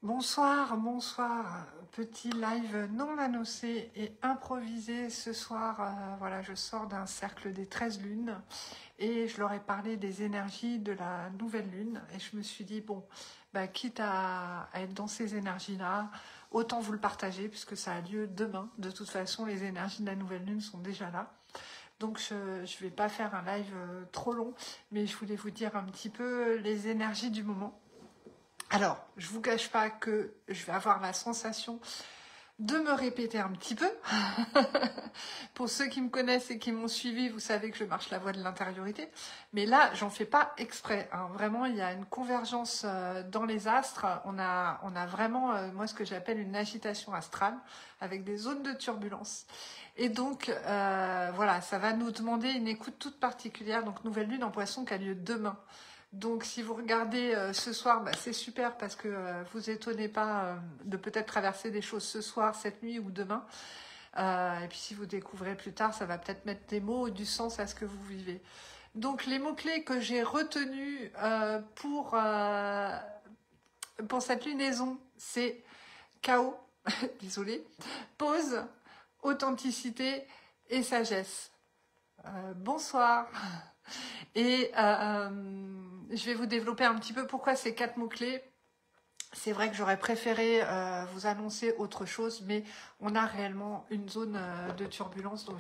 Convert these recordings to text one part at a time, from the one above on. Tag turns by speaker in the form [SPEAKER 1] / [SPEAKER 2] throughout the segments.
[SPEAKER 1] Bonsoir, bonsoir. Petit live non annoncé et improvisé ce soir. Voilà, je sors d'un cercle des 13 lunes et je leur ai parlé des énergies de la nouvelle lune. Et je me suis dit, bon, bah, quitte à être dans ces énergies-là, autant vous le partager puisque ça a lieu demain. De toute façon, les énergies de la nouvelle lune sont déjà là. Donc je ne vais pas faire un live trop long, mais je voulais vous dire un petit peu les énergies du moment. Alors, je ne vous cache pas que je vais avoir la sensation de me répéter un petit peu. Pour ceux qui me connaissent et qui m'ont suivi, vous savez que je marche la voie de l'intériorité. Mais là, j'en fais pas exprès, hein. Vraiment, il y a une convergence dans les astres. On a vraiment, moi, ce que j'appelle une agitation astrale, avec des zones de turbulence. Et donc, voilà, ça va nous demander une écoute toute particulière. Donc, nouvelle lune en Poisson qui a lieu demain. Donc si vous regardez ce soir, bah, c'est super parce que vous étonnez pas de peut-être traverser des choses ce soir, cette nuit ou demain. Et puis si vous découvrez plus tard, ça va peut-être mettre des mots ou du sens à ce que vous vivez. Donc les mots-clés que j'ai retenus pour cette lunaison, c'est chaos, désolé, pause, authenticité et sagesse. Bonsoir. Et je vais vous développer un petit peu pourquoi ces 4 mots-clés. C'est vrai que j'aurais préféré vous annoncer autre chose, mais on a réellement une zone de turbulence. Donc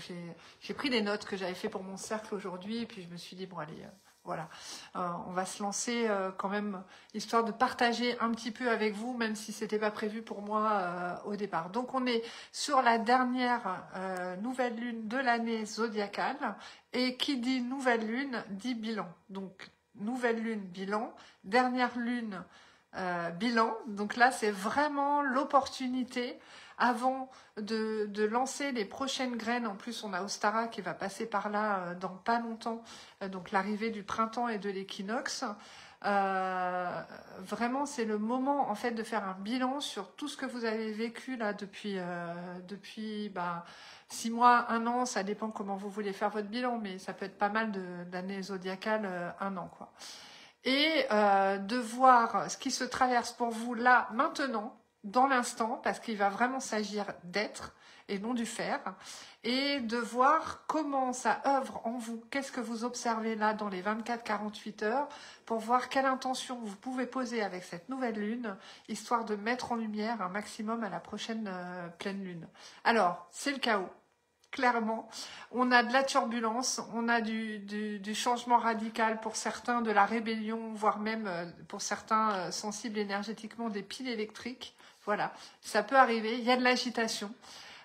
[SPEAKER 1] j'ai pris des notes que j'avais fait pour mon cercle aujourd'hui, et puis je me suis dit, bon allez, voilà, on va se lancer quand même, histoire de partager un petit peu avec vous, même si c'était pas prévu pour moi au départ. Donc on est sur la dernière nouvelle lune de l'année zodiacale, et qui dit nouvelle lune dit bilan. Donc nouvelle lune, bilan, dernière lune, bilan. Donc là, c'est vraiment l'opportunité avant de lancer les prochaines graines. En plus, on a Ostara qui va passer par là dans pas longtemps, donc l'arrivée du printemps et de l'équinoxe. Vraiment, c'est le moment en fait de faire un bilan sur tout ce que vous avez vécu là depuis 6 mois, 1 an. Ça dépend comment vous voulez faire votre bilan, mais ça peut être pas mal d'années zodiacales, 1 an quoi. Et de voir ce qui se traverse pour vous là, maintenant, dans l'instant, parce qu'il va vraiment s'agir d'être et non du faire, et de voir comment ça œuvre en vous, qu'est-ce que vous observez là dans les 24-48 heures, pour voir quelle intention vous pouvez poser avec cette nouvelle lune, histoire de mettre en lumière un maximum à la prochaine pleine lune. Alors, c'est le chaos. Clairement, on a de la turbulence, on a du changement radical pour certains, de la rébellion, voire même pour certains sensibles énergétiquement des piles électriques. Voilà, ça peut arriver, il y a de l'agitation,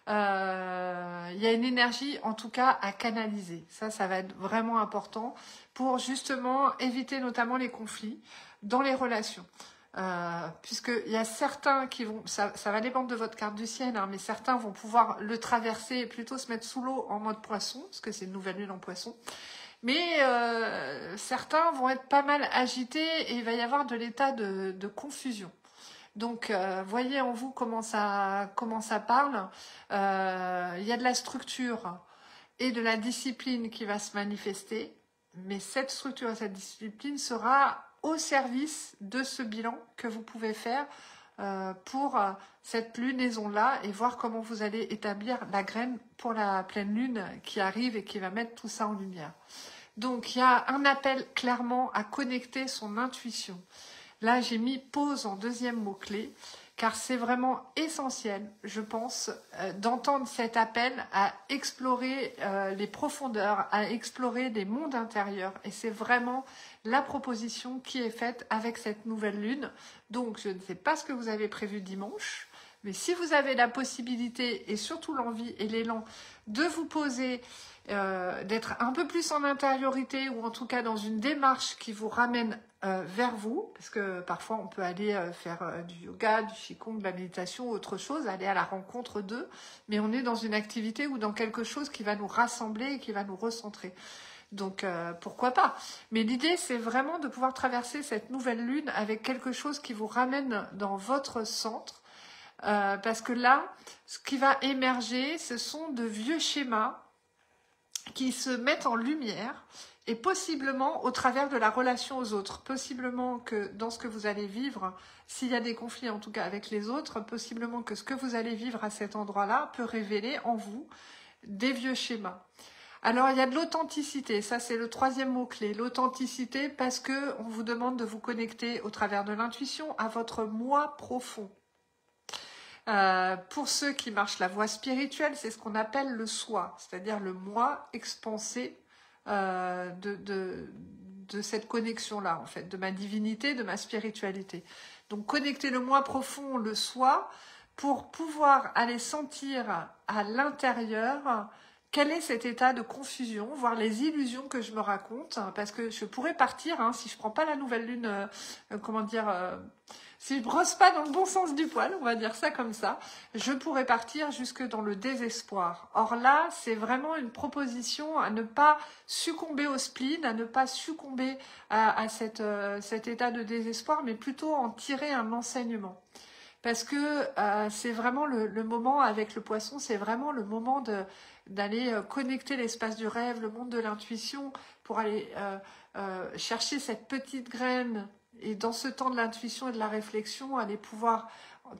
[SPEAKER 1] il y a une énergie en tout cas à canaliser. Ça va être vraiment important pour justement éviter notamment les conflits dans les relations. Puisqu'il y a certains qui vont, ça va dépendre de votre carte du ciel, hein, mais certains vont pouvoir le traverser et plutôt se mettre sous l'eau en mode poisson, parce que c'est une nouvelle lune en poisson. Mais certains vont être pas mal agités et il va y avoir de l'état de confusion. Donc, voyez en vous comment ça parle. Il y a de la structure et de la discipline qui va se manifester, mais cette structure et cette discipline sera au service de ce bilan que vous pouvez faire pour cette lunaison-là et voir comment vous allez établir la graine pour la pleine lune qui arrive et qui va mettre tout ça en lumière. Donc, il y a un appel clairement à connecter son intuition. Là, j'ai mis pause en deuxième mot-clé, car c'est vraiment essentiel, je pense, d'entendre cet appel à explorer les profondeurs, à explorer les mondes intérieurs. Et c'est vraiment la proposition qui est faite avec cette nouvelle lune. Donc, je ne sais pas ce que vous avez prévu dimanche, mais si vous avez la possibilité et surtout l'envie et l'élan de vous poser, d'être un peu plus en intériorité ou en tout cas dans une démarche qui vous ramène vers vous, parce que parfois on peut aller faire du yoga, du qigong, de la méditation, autre chose, aller à la rencontre d'eux, mais on est dans une activité ou dans quelque chose qui va nous rassembler et qui va nous recentrer. Donc pourquoi pas. Mais l'idée c'est vraiment de pouvoir traverser cette nouvelle lune avec quelque chose qui vous ramène dans votre centre, parce que là, ce qui va émerger, ce sont de vieux schémas qui se mettent en lumière, et possiblement au travers de la relation aux autres. Possiblement que dans ce que vous allez vivre, s'il y a des conflits en tout cas avec les autres, possiblement que ce que vous allez vivre à cet endroit-là peut révéler en vous des vieux schémas. Alors il y a de l'authenticité, ça c'est le troisième mot-clé, l'authenticité parce que on vous demande de vous connecter au travers de l'intuition à votre moi profond. Pour ceux qui marchent la voie spirituelle, c'est ce qu'on appelle le soi, c'est-à-dire le moi expansé de cette connexion-là, en fait, de ma divinité, de ma spiritualité. Donc, connecter le moi profond, le soi, pour pouvoir aller sentir à l'intérieur quel est cet état de confusion, voir les illusions que je me raconte, parce que je pourrais partir, hein, si je prends pas la nouvelle lune, si je brosse pas dans le bon sens du poil, on va dire ça comme ça, je pourrais partir jusque dans le désespoir. Or là, c'est vraiment une proposition à ne pas succomber au spleen, à ne pas succomber à cet état de désespoir, mais plutôt en tirer un enseignement. Parce que c'est vraiment le moment avec le poisson, c'est vraiment le moment d'aller connecter l'espace du rêve, le monde de l'intuition, pour aller chercher cette petite graine. Et dans ce temps de l'intuition et de la réflexion, aller pouvoir,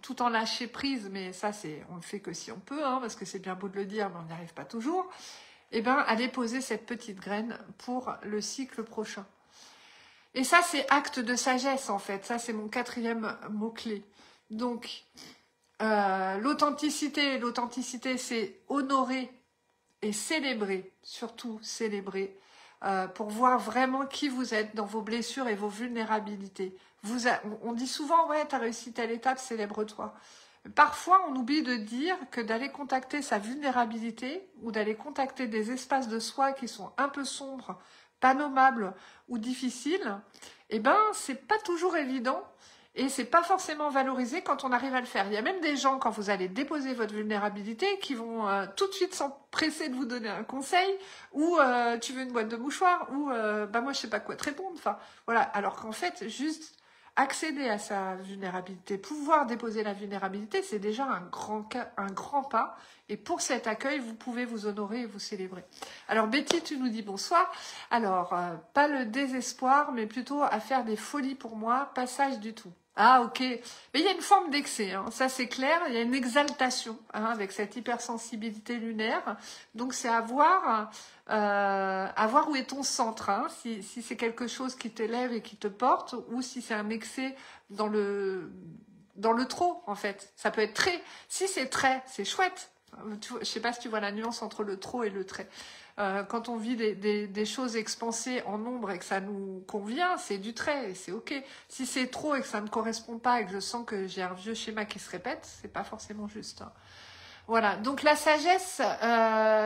[SPEAKER 1] tout en lâcher prise, mais ça, on le fait que si on peut, hein, parce que c'est bien beau de le dire, mais on n'y arrive pas toujours, et bien, aller poser cette petite graine pour le cycle prochain. Et ça, c'est acte de sagesse, en fait. Ça, c'est mon quatrième mot-clé. Donc, l'authenticité, c'est honorer et célébrer, surtout célébrer, pour voir vraiment qui vous êtes dans vos blessures et vos vulnérabilités. On dit souvent, ouais, t'as réussi telle étape, célèbre-toi. Parfois, on oublie de dire que d'aller contacter sa vulnérabilité ou d'aller contacter des espaces de soi qui sont un peu sombres, pas nommables ou difficiles, eh ben, c'est pas toujours évident. Et c'est pas forcément valorisé quand on arrive à le faire. Il y a même des gens, quand vous allez déposer votre vulnérabilité, qui vont tout de suite s'empresser de vous donner un conseil, ou tu veux une boîte de mouchoirs, ou moi je sais pas quoi te répondre. Enfin, voilà. Alors qu'en fait, juste accéder à sa vulnérabilité, pouvoir déposer la vulnérabilité, c'est déjà un grand pas. Et pour cet accueil, vous pouvez vous honorer et vous célébrer. Alors Betty, tu nous dis bonsoir. Alors, pas le désespoir, mais plutôt à faire des folies pour moi, passage du tout. Ah, ok. Mais il y a une forme d'excès, hein. Ça c'est clair. Il y a une exaltation avec cette hypersensibilité lunaire. Donc c'est à voir où est ton centre. Hein. Si c'est quelque chose qui t'élève et qui te porte, ou si c'est un excès dans le trop, en fait. Ça peut être très. Si c'est très, c'est chouette. Je sais pas si tu vois la nuance entre le trop et le trait. Quand on vit des choses expansées en nombre et que ça nous convient, c'est du trait et c'est ok. Si c'est trop et que ça ne correspond pas et que je sens que j'ai un vieux schéma qui se répète, c'est pas forcément juste. Hein. Voilà, donc la sagesse,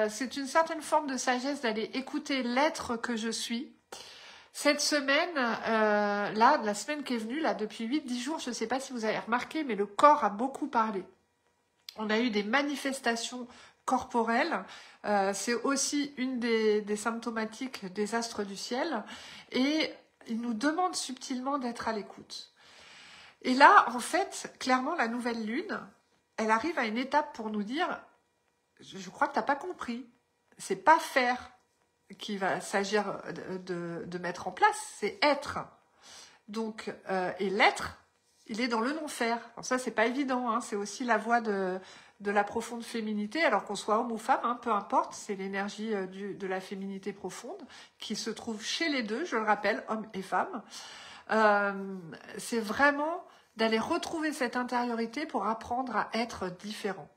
[SPEAKER 1] c'est une certaine forme de sagesse d'aller écouter l'être que je suis. Cette semaine, la semaine qui est venue, là, depuis 8-10 jours, je ne sais pas si vous avez remarqué, mais le corps a beaucoup parlé. On a eu des manifestations corporelles. C'est aussi une des symptomatiques des astres du ciel. Et il nous demande subtilement d'être à l'écoute. Et là, en fait, clairement, la nouvelle lune, elle arrive à une étape pour nous dire, je crois que tu n'as pas compris. C'est pas faire qui va s'agir de mettre en place, c'est être. Donc, et l'être, il est dans le non-faire. Alors ça, c'est pas évident, hein. C'est aussi la voie de la profonde féminité, alors qu'on soit homme ou femme, hein, peu importe, c'est l'énergie de la féminité profonde qui se trouve chez les deux, je le rappelle, hommes et femmes. C'est vraiment d'aller retrouver cette intériorité pour apprendre à être différent.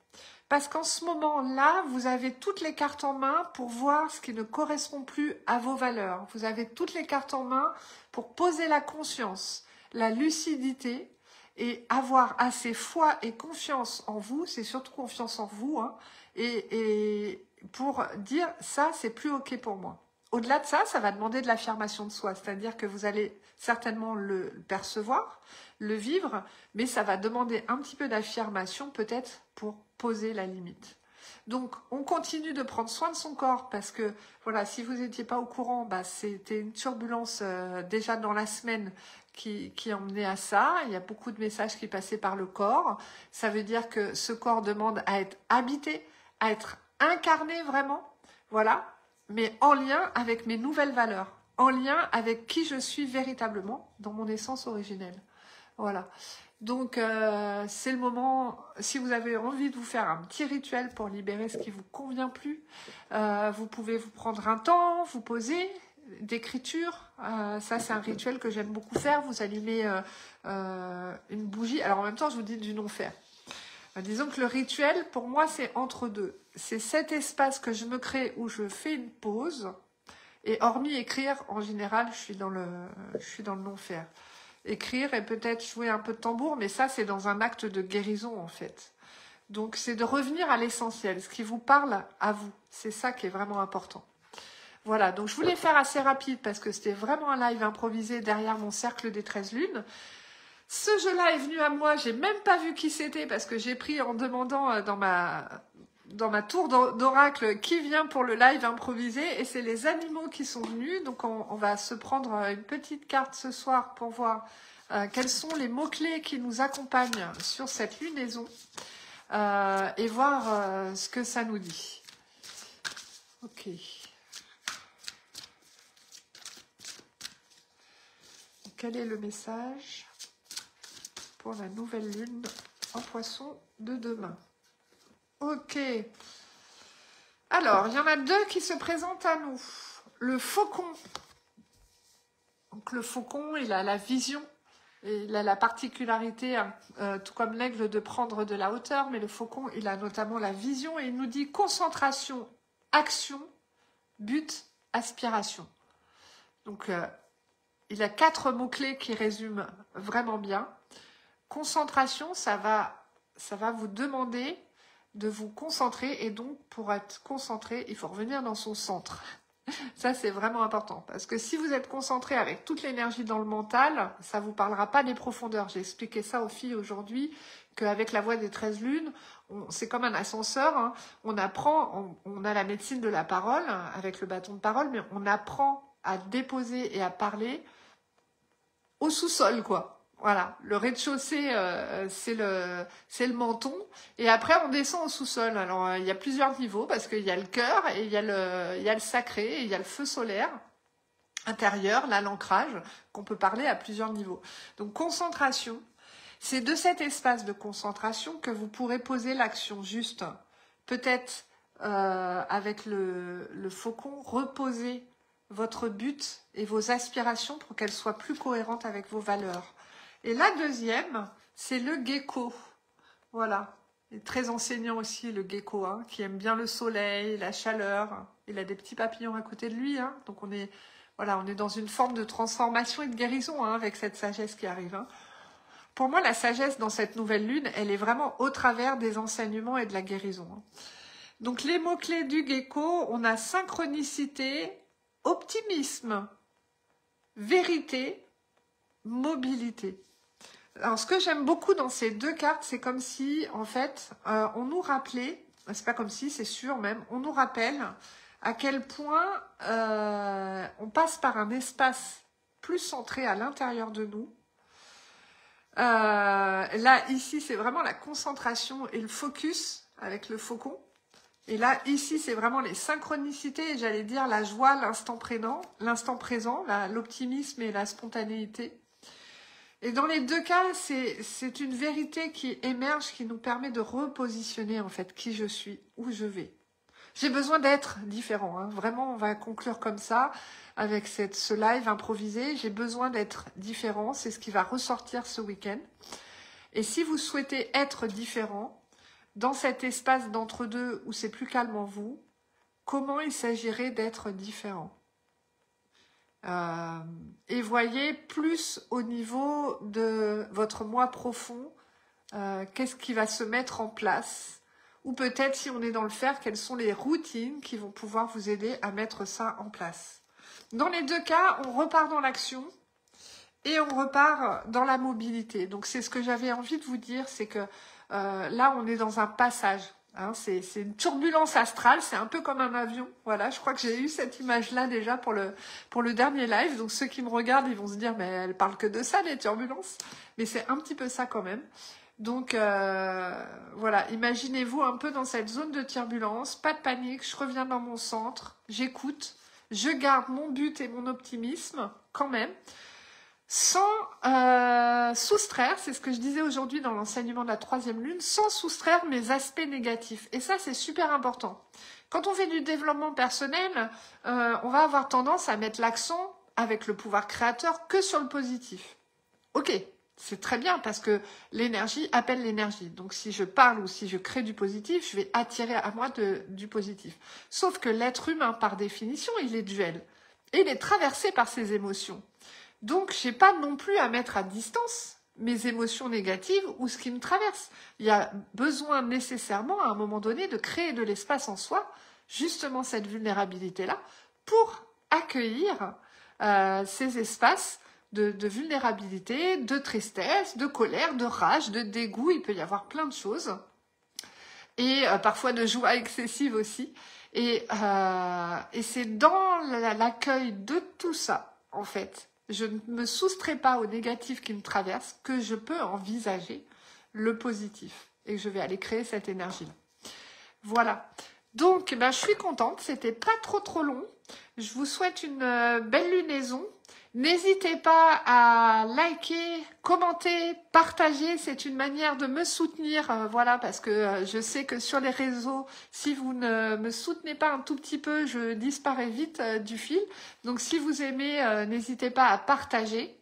[SPEAKER 1] Parce qu'en ce moment-là, vous avez toutes les cartes en main pour voir ce qui ne correspond plus à vos valeurs. Vous avez toutes les cartes en main pour poser la conscience, la lucidité et avoir assez foi et confiance en vous. C'est surtout confiance en vous, hein, et pour dire ça, c'est plus ok pour moi. Au-delà de ça, ça va demander de l'affirmation de soi, c'est-à-dire que vous allez certainement le percevoir, le vivre, mais ça va demander un petit peu d'affirmation peut-être pour poser la limite. Donc, on continue de prendre soin de son corps parce que, voilà, si vous n'étiez pas au courant, c'était une turbulence déjà dans la semaine qui emmenait à ça. Il y a beaucoup de messages qui passaient par le corps. Ça veut dire que ce corps demande à être habité, à être incarné vraiment, voilà. mais en lien avec mes nouvelles valeurs, en lien avec qui je suis véritablement dans mon essence originelle. Voilà. Donc, c'est le moment, si vous avez envie de vous faire un petit rituel pour libérer ce qui vous convient plus, vous pouvez vous prendre un temps, vous poser, d'écriture. Ça, c'est un rituel que j'aime beaucoup faire. Vous allumez une bougie. Alors, en même temps, je vous dis du non-faire. Disons que le rituel, pour moi, c'est entre deux. C'est cet espace que je me crée où je fais une pause. Et hormis écrire, en général, je suis dans le non-faire. Écrire et peut-être jouer un peu de tambour, mais ça, c'est dans un acte de guérison, en fait. Donc, c'est de revenir à l'essentiel, ce qui vous parle à vous. C'est ça qui est vraiment important. Voilà, donc je voulais faire assez rapide parce que c'était vraiment un live improvisé derrière mon cercle des 13 lunes. Ce jeu-là est venu à moi, j'ai même pas vu qui c'était parce que j'ai pris en demandant dans ma tour d'oracle qui vient pour le live improvisé et c'est les animaux qui sont venus. Donc on va se prendre une petite carte ce soir pour voir quels sont les mots-clés qui nous accompagnent sur cette lunaison et voir ce que ça nous dit. Ok. Quel est le message pour la nouvelle lune en poisson de demain? Ok. Alors, il y en a deux qui se présentent à nous. Le faucon. Donc, le faucon, il a la vision. Et il a la particularité, tout comme l'aigle, de prendre de la hauteur. Mais le faucon, il a notamment la vision. Et il nous dit concentration, action, but, aspiration. Donc, il a 4 mots-clés qui résument vraiment bien. Concentration, ça va vous demander de vous concentrer. Et donc, pour être concentré, il faut revenir dans son centre. Ça, c'est vraiment important. Parce que si vous êtes concentré avec toute l'énergie dans le mental, ça ne vous parlera pas des profondeurs. J'ai expliqué ça aux filles aujourd'hui, qu'avec la voix des 13 lunes, c'est comme un ascenseur. Hein. On apprend, on a la médecine de la parole, avec le bâton de parole, mais on apprend à déposer et à parler au sous-sol, quoi. Voilà, le rez-de-chaussée, c'est le menton. Et après, on descend au sous-sol. Alors, il y a plusieurs niveaux parce qu'il y a le cœur, et il y a le sacré, et il y a le feu solaire intérieur, là, l'ancrage, qu'on peut parler à plusieurs niveaux. Donc, concentration. C'est de cet espace de concentration que vous pourrez poser l'action juste. Peut-être, avec le faucon, reposer votre but et vos aspirations pour qu'elles soient plus cohérentes avec vos valeurs. Et la deuxième, c'est le gecko. Voilà. Il est très enseignant aussi, le gecko, hein, qui aime bien le soleil, la chaleur. Il a des petits papillons à côté de lui. Hein. Donc, on est dans une forme de transformation et de guérison hein, avec cette sagesse qui arrive. Hein. Pour moi, la sagesse dans cette nouvelle lune, elle est vraiment au travers des enseignements et de la guérison. Hein. Donc, les mots-clés du gecko, on a synchronicité, optimisme, vérité, mobilité. Alors, ce que j'aime beaucoup dans ces deux cartes, c'est comme si, en fait, on nous rappelait, c'est pas comme si, c'est sûr même, on nous rappelle à quel point on passe par un espace plus centré à l'intérieur de nous. Là, ici, c'est vraiment la concentration et le focus avec le faucon. Et là, ici, c'est vraiment les synchronicités, et j'allais dire la joie, l'instant présent, l'optimisme et la spontanéité. Et dans les deux cas, c'est une vérité qui émerge, qui nous permet de repositionner en fait qui je suis, où je vais. J'ai besoin d'être différent. Hein. Vraiment, on va conclure comme ça, avec ce live improvisé. J'ai besoin d'être différent, c'est ce qui va ressortir ce week-end. Et si vous souhaitez être différent, dans cet espace d'entre-deux où c'est plus calme en vous, comment il s'agirait d'être différent ? Et voyez plus au niveau de votre moi profond, qu'est-ce qui va se mettre en place, ou peut-être si on est dans le faire, quelles sont les routines qui vont pouvoir vous aider à mettre ça en place. Dans les deux cas, on repart dans l'action et on repart dans la mobilité. Donc c'est ce que j'avais envie de vous dire, c'est que là on est dans un passage. Hein, c'est une turbulence astrale, c'est un peu comme un avion. Voilà, je crois que j'ai eu cette image-là déjà pour le dernier live. Donc ceux qui me regardent, ils vont se dire, mais elle parle que de ça, les turbulences. Mais c'est un petit peu ça quand même. Donc voilà, imaginez-vous un peu dans cette zone de turbulence, pas de panique, je reviens dans mon centre, j'écoute, je garde mon but et mon optimisme quand même, sans soustraire, c'est ce que je disais aujourd'hui dans l'enseignement de la 3e lune, sans soustraire mes aspects négatifs. Et ça, c'est super important. Quand on fait du développement personnel, on va avoir tendance à mettre l'accent avec le pouvoir créateur que sur le positif. Ok, c'est très bien parce que l'énergie appelle l'énergie. Donc si je parle ou si je crée du positif, je vais attirer à moi du positif. Sauf que l'être humain, par définition, il est duel. Et il est traversé par ses émotions. Donc, je n'ai pas non plus à mettre à distance mes émotions négatives ou ce qui me traverse. Il y a besoin nécessairement, à un moment donné, de créer de l'espace en soi, justement cette vulnérabilité-là, pour accueillir ces espaces de vulnérabilité, de tristesse, de colère, de rage, de dégoût. Il peut y avoir plein de choses. Et parfois de joie excessive aussi. Et c'est dans l'accueil de tout ça, en fait, je ne me soustrais pas au négatif qui me traverse, que je peux envisager le positif. Et que je vais aller créer cette énergie-là. Voilà. Donc, je suis contente. C'était pas trop long. Je vous souhaite une belle lunaison. N'hésitez pas à liker, commenter, partager. C'est une manière de me soutenir. Voilà, parce que je sais que sur les réseaux, si vous ne me soutenez pas un tout petit peu, je disparais vite du fil. Donc, si vous aimez, n'hésitez pas à partager.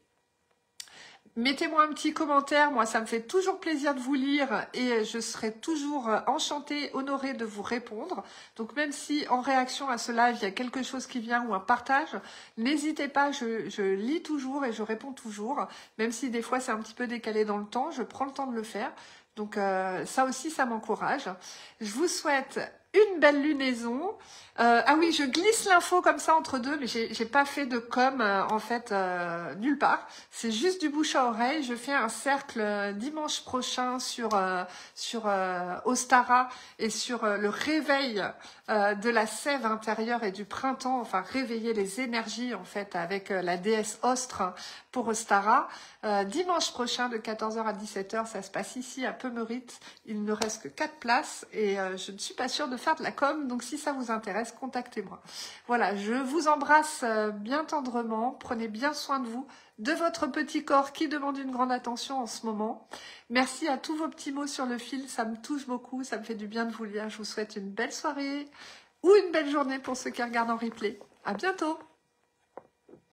[SPEAKER 1] Mettez-moi un petit commentaire, moi ça me fait toujours plaisir de vous lire et je serai toujours enchantée, honorée de vous répondre. Donc même si en réaction à ce live il y a quelque chose qui vient ou un partage, n'hésitez pas, je lis toujours et je réponds toujours. Même si des fois c'est un petit peu décalé dans le temps, je prends le temps de le faire. Donc ça aussi ça m'encourage. Je vous souhaite une belle lunaison. Ah oui, je glisse l'info comme ça entre deux, mais j'ai pas fait de com en fait nulle part. C'est juste du bouche à oreille. Je fais un cercle dimanche prochain sur Ostara et sur le réveil de la sève intérieure et du printemps. Enfin, réveiller les énergies en fait avec la déesse Ostre pour Ostara. Dimanche prochain de 14h à 17h, ça se passe ici à Pemerit. Il ne reste que 4 places et je ne suis pas sûre de faire de la com, donc si ça vous intéresse, contactez-moi. Voilà, je vous embrasse bien tendrement, prenez bien soin de vous, de votre petit corps qui demande une grande attention en ce moment. Merci à tous vos petits mots sur le fil, ça me touche beaucoup, ça me fait du bien de vous lire. Je vous souhaite une belle soirée ou une belle journée pour ceux qui regardent en replay. À bientôt!